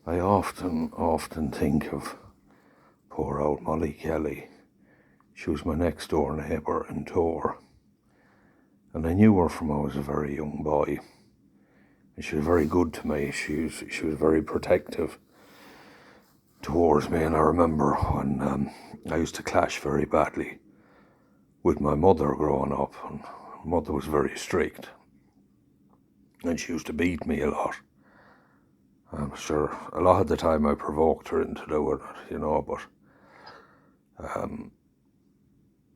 I often think of poor old Molly Kelly. She was my next door neighbour in Tor, and I knew her from I was a very young boy. And she was very good to me. She was very protective towards me, and I remember when I used to clash very badly with my mother growing up, and mother was very strict, and she used to beat me a lot. I'm sure a lot of the time I provoked her into doing it, but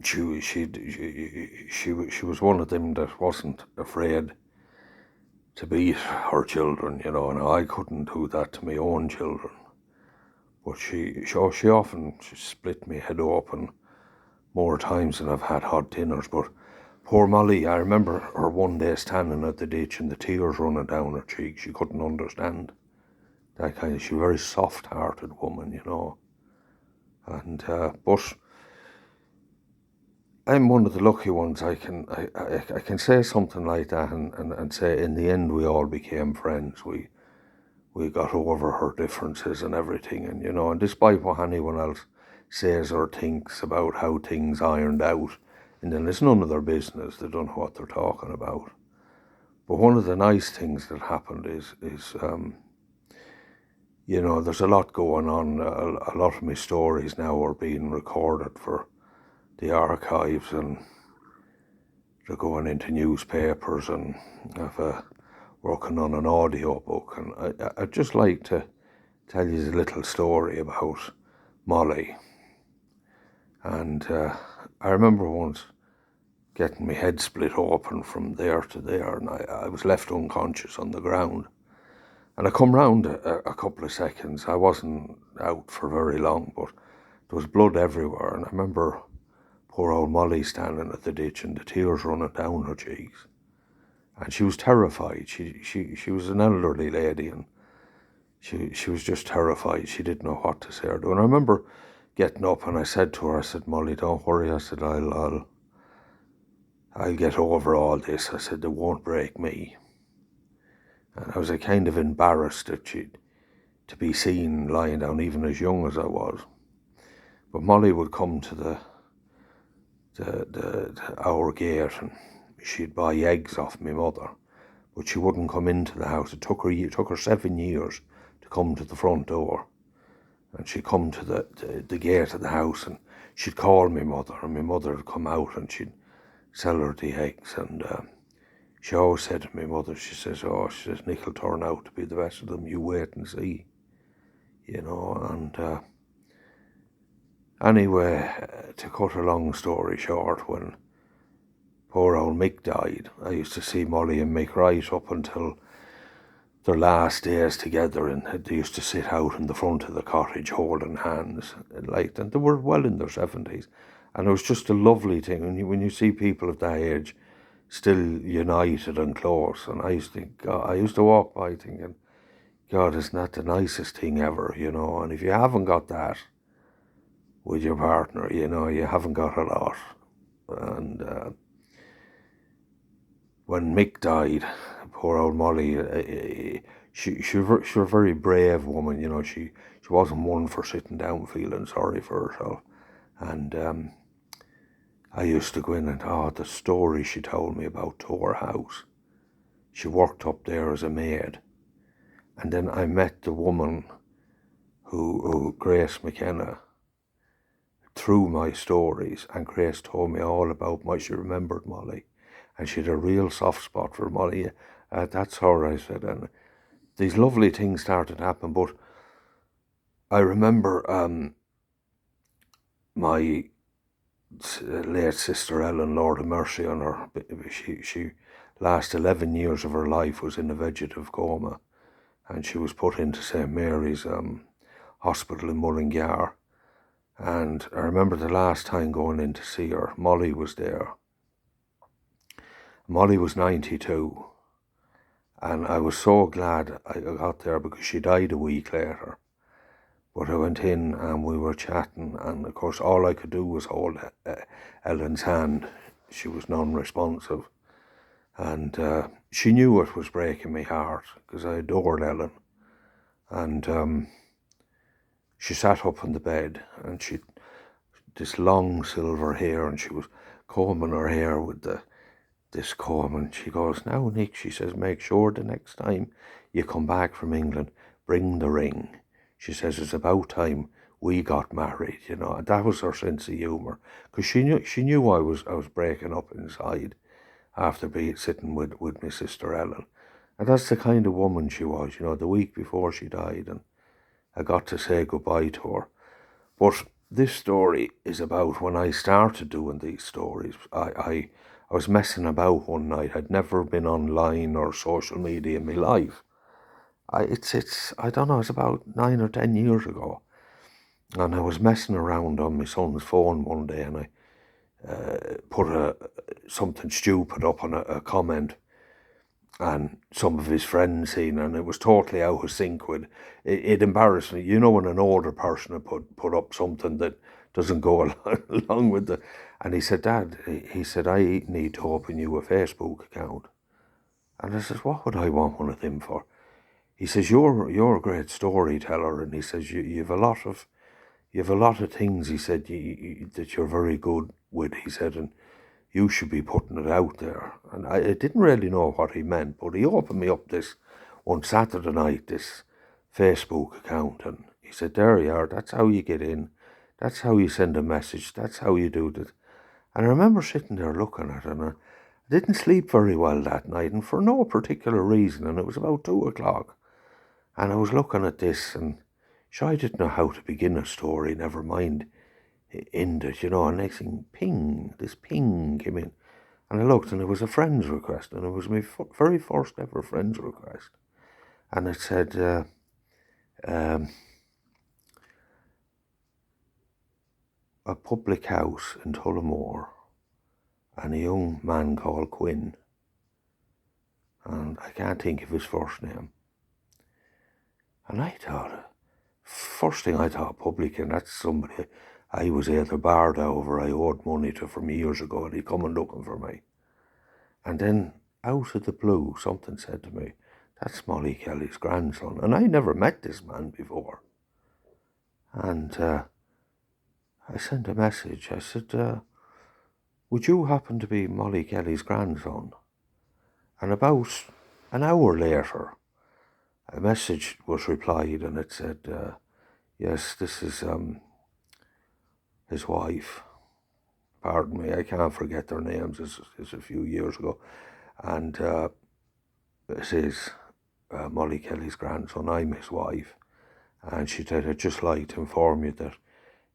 she was one of them that wasn't afraid to beat her children, and I couldn't do that to my own children. But she often split me head open more times than I've had hot dinners. But poor Molly, I remember her one day standing at the ditch and the tears running down her cheeks. She couldn't understand that kind of. She was a very soft-hearted woman, and but I'm one of the lucky ones. I can say something like that and say in the end we all became friends. We got over her differences and everything, and despite what anyone else says or thinks about how things ironed out, and then it's none of their business. They don't know what they're talking about. But one of the nice things that happened is there's a lot going on. A lot of my stories now are being recorded for the archives, and they're going into newspapers, and I've working on an audio book, and I'd just like to tell you a little story about Molly. And I remember once getting my head split open from there to there, and I was left unconscious on the ground. And I come round a couple of seconds. I wasn't out for very long, but there was blood everywhere, and I remember poor old Molly standing at the ditch and the tears running down her cheeks. And she was terrified. She was an elderly lady, and she was just terrified. She didn't know what to say or do. And I remember getting up and I said to her, I said, Molly, don't worry. I said, I'll get over all this. I said, they won't break me. And I was kind of embarrassed that to be seen lying down, even as young as I was. But Molly would come to our gate, and she'd buy eggs off my mother, but she wouldn't come into the house. It took her 7 years to come to the front door, and she'd come to the gate of the house, and she'd call my mother, and my mother would come out, and she'd sell her the eggs. And she always said to my mother, she says, Nick will turn out to be the best of them. You wait and see, and anyway, to cut a long story short, when poor old Mick died, I used to see Molly and Mick right up until their last days together, and they used to sit out in the front of the cottage holding hands, and they were well in their 70s, and it was just a lovely thing when you see people of that age still united and close. And I used to walk by thinking, God, isn't that the nicest thing ever, and if you haven't got that with your partner, you haven't got a lot. And when Mick died, poor old Molly, she was a very brave woman, she wasn't one for sitting down feeling sorry for herself. And I used to go in and, the story she told me about Tor House. She worked up there as a maid. And then I met the woman who Grace McKenna, through my stories, and Grace told me all about she remembered Molly, and she had a real soft spot for Molly. That's her, I said, and these lovely things started to happen. But I remember my late sister Ellen, Lord of mercy on her, she last 11 years of her life was in a vegetative coma, and she was put into St. Mary's hospital in Mullingar. And I remember the last time going in to see her, Molly was there. Molly was 92, and I was so glad I got there because she died a week later. But I went in and we were chatting, and of course all I could do was hold Ellen's hand. She was non-responsive, and she knew it was breaking my heart because I adored Ellen. And she sat up in the bed, and she this long silver hair, and she was combing her hair with this comb, and she goes, "Now, Nick," she says, "make sure the next time you come back from England, bring the ring." She says, "It's about time we got married," you know. And that was her sense of humour, because she knew I was breaking up inside after sitting with my sister Ellen. And that's the kind of woman she was, you know. The week before she died, and I got to say goodbye to her. But this story is about when I started doing these stories. I was messing about one night. I'd never been online or social media in my life. I don't know, it's about 9 or 10 years ago. And I was messing around on my son's phone one day, and I put something stupid up on a comment, and some of his friends seen, and it was totally out of sync with it. Embarrassed me, you know, when an older person had put up something that doesn't go along with the. And he said, "Dad," he said, "I need to open you a Facebook account." And I says, "What would I want one of them for?" He says, "You're a great storyteller," and he says, you've a lot of things," he said, that you're very good with," he said, "and you should be putting it out there." And I didn't really know what he meant, but he opened me up this one Saturday night, this Facebook account, and he said, "There you are, that's how you get in, that's how you send a message, that's how you do this." And I remember sitting there looking at it, and I didn't sleep very well that night, and for no particular reason, and it was about 2 o'clock, and I was looking at this, and sure, I didn't know how to begin a story, never mind end it, you know. And next thing, this ping came in, and I looked, and it was a friend's request, and it was my very first ever friend's request. And it said, "A public house in Tullamore, and a young man called Quinn," and I can't think of his first name. And I thought, first thing I thought, publican, that's somebody I was either barred over, I owed money to from years ago, and he'd come and looking for me. And then, out of the blue, something said to me, "That's Molly Kelly's grandson." And I never met this man before. And I sent a message. I said, "Would you happen to be Molly Kelly's grandson?" And about an hour later, a message was replied, and it said, "Yes, this is his wife." Pardon me, I can't forget their names. It's a few years ago. And it is Molly Kelly's grandson. I'm his wife. And she said, "I'd just like to inform you that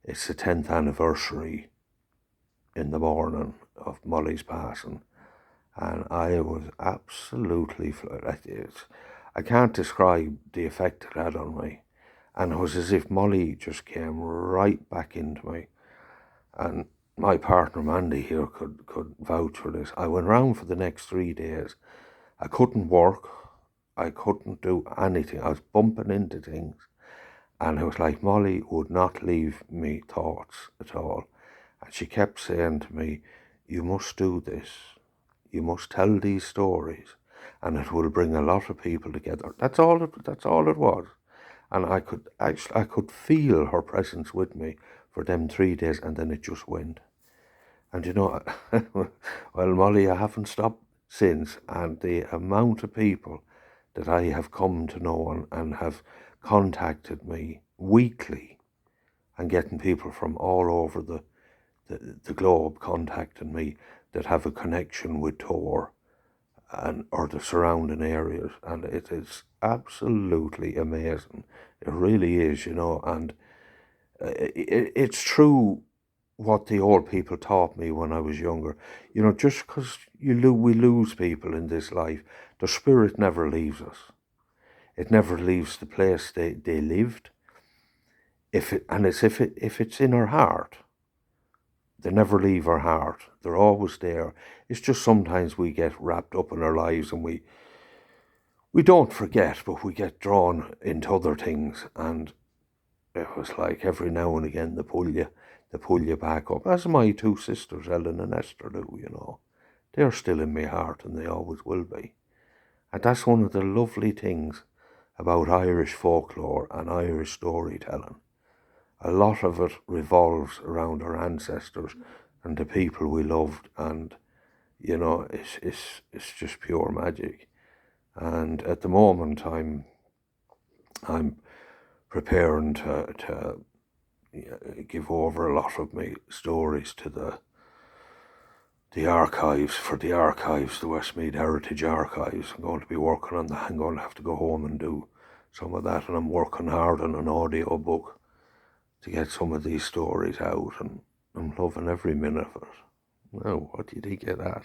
it's the 10th anniversary in the morning of Molly's passing." And I was absolutely I can't describe the effect it had on me. And it was as if Molly just came right back into me. And my partner Mandy here could vouch for this. I went round for the next 3 days. I couldn't work. I couldn't do anything. I was bumping into things. And it was like Molly would not leave me thoughts at all. And she kept saying to me, "You must do this. You must tell these stories, and it will bring a lot of people together." That's all it was. And I could feel her presence with me for them 3 days, and then it just went. And you know, well, Molly, I haven't stopped since, and the amount of people that I have come to know and have contacted me weekly, and getting people from all over the globe contacting me that have a connection with Tor and or the surrounding areas, and it is absolutely amazing. It really is, you know. And it's true what the old people taught me when I was younger. You know, just because we lose people in this life, the spirit never leaves us. It never leaves the place they lived. If it's in our heart, they never leave our heart. They're always there. It's just sometimes we get wrapped up in our lives, and we don't forget, but we get drawn into other things. And it was like every now and again they pull you back up. As my two sisters, Ellen and Esther, do, you know. They're still in my heart, and they always will be. And that's one of the lovely things about Irish folklore and Irish storytelling. A lot of it revolves around our ancestors and the people we loved, and it's just pure magic. And at the moment, I'm preparing to give over a lot of my stories to the archives, the Westmeath Heritage Archives. I'm going to be working on that. I'm going to have to go home and do some of that, and I'm working hard on an audio book to get some of these stories out, and I'm loving every minute of it. Now, what do you think of that?